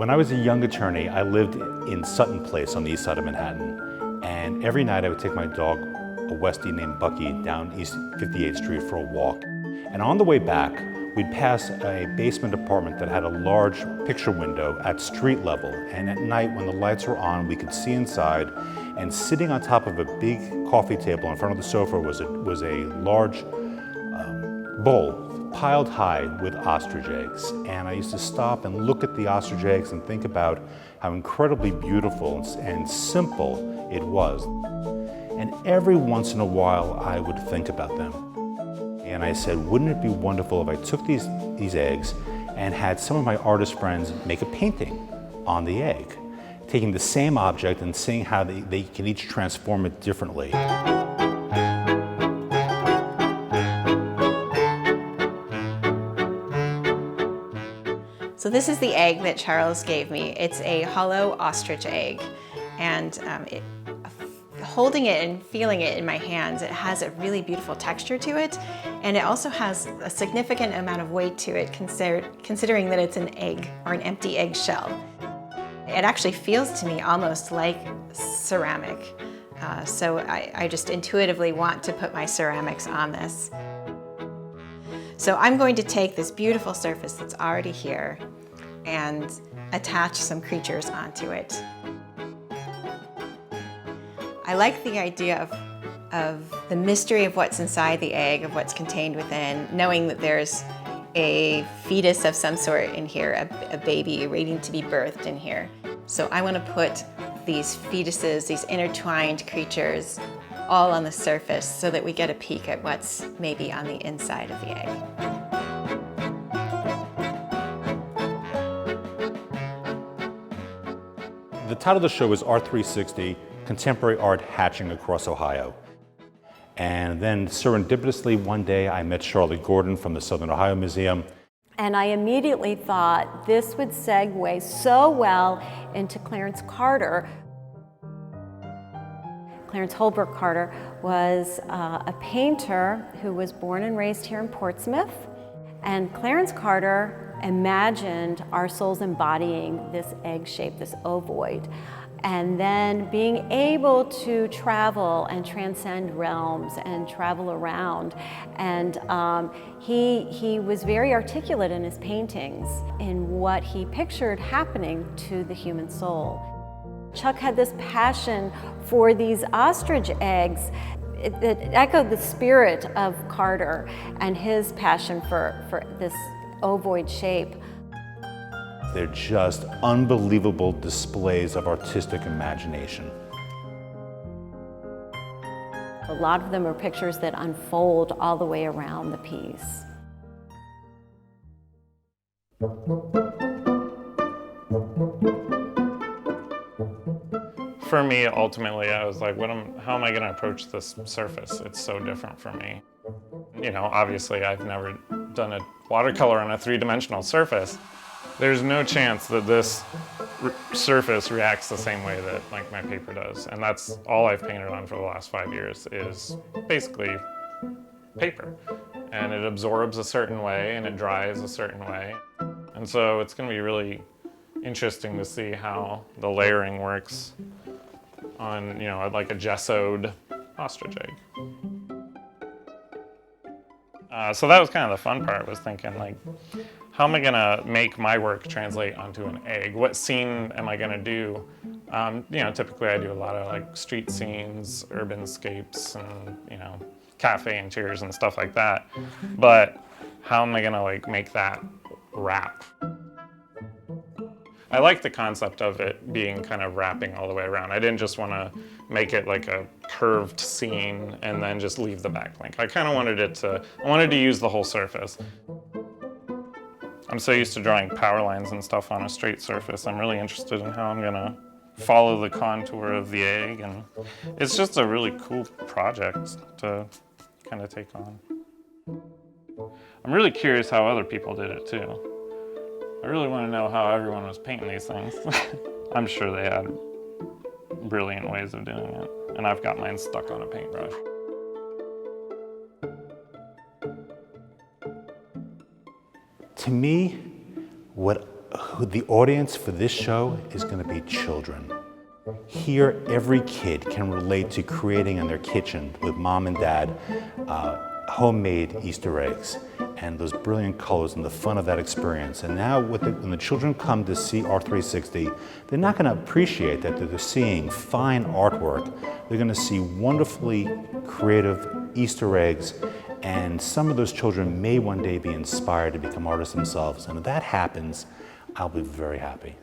When I was a young attorney, I lived in Sutton Place on the east side of Manhattan. And every night I would take my dog, a Westie named Bucky, down East 58th Street for a walk. And on the way back, we'd pass a basement apartment that had a large picture window at street level. And at night, when the lights were on, we could see inside. And sitting on top of a big coffee table in front of the sofa was a large bowl piled high with ostrich eggs. And I used to stop and look at the ostrich eggs and think about how incredibly beautiful and simple it was. And every once in a while, I would think about them. And I said, wouldn't it be wonderful if I took these eggs and had some of my artist friends make a painting on the egg, taking the same object and seeing how they can each transform it differently. So this is the egg that Charles gave me. It's a hollow ostrich egg. And holding it and feeling it in my hands, it has a really beautiful texture to it. And it also has a significant amount of weight to it, considering that it's an egg or an empty egg shell. It actually feels to me almost like ceramic. So I just intuitively want to put my ceramics on this. So I'm going to take this beautiful surface that's already here and attach some creatures onto it. I like the idea of the mystery of what's inside the egg, of what's contained within, knowing that there's a fetus of some sort in here, a baby waiting to be birthed in here. So I want to put these fetuses, these intertwined creatures, all on the surface so that we get a peek at what's maybe on the inside of the egg. The title of the show is Art 360, Contemporary Art Hatching Across Ohio. And then serendipitously one day I met Charlotte Gordon from the Southern Ohio Museum. And I immediately thought this would segue so well into Clarence Carter. Clarence Holbrook Carter was a painter who was born and raised here in Portsmouth. And Clarence Carter imagined our souls embodying this egg shape, this ovoid, and then being able to travel and transcend realms and travel around. And he was very articulate in his paintings in what he pictured happening to the human soul. Chuck had this passion for these ostrich eggs that echoed the spirit of Carter and his passion for this ovoid shape. They're just unbelievable displays of artistic imagination. A lot of them are pictures that unfold all the way around the piece. For me, ultimately, I was like, how am I going to approach this surface? It's so different for me. You know, obviously, I've never done a watercolor on a three-dimensional surface. There's no chance that this surface reacts the same way that like my paper does. And that's all I've painted on for the last 5 years is basically paper. And it absorbs a certain way and it dries a certain way. And so it's going to be really interesting to see how the layering works on, you know, like a gessoed ostrich egg. So that was kind of the fun part, was thinking like, how am I gonna make my work translate onto an egg? What scene am I gonna do? You know, typically I do a lot of like street scenes, urban scapes, and you know, cafe interiors and stuff like that. But how am I gonna like make that wrap? I like the concept of it being kind of wrapping all the way around. I didn't just want to make it like a curved scene and then just leave the back blank. I kind of wanted I wanted to use the whole surface. I'm so used to drawing power lines and stuff on a straight surface. I'm really interested in how I'm gonna follow the contour of the egg, and it's just a really cool project to kind of take on. I'm really curious how other people did it too. I really want to know how everyone was painting these things. I'm sure they had brilliant ways of doing it, and I've got mine stuck on a paintbrush. To me, what the audience for this show is going to be children. Here, every kid can relate to creating in their kitchen with mom and dad homemade Easter eggs and those brilliant colors and the fun of that experience. And now when the children come to see Art360, they're not going to appreciate that they're seeing fine artwork. They're going to see wonderfully creative Easter eggs, and some of those children may one day be inspired to become artists themselves. And if that happens, I'll be very happy.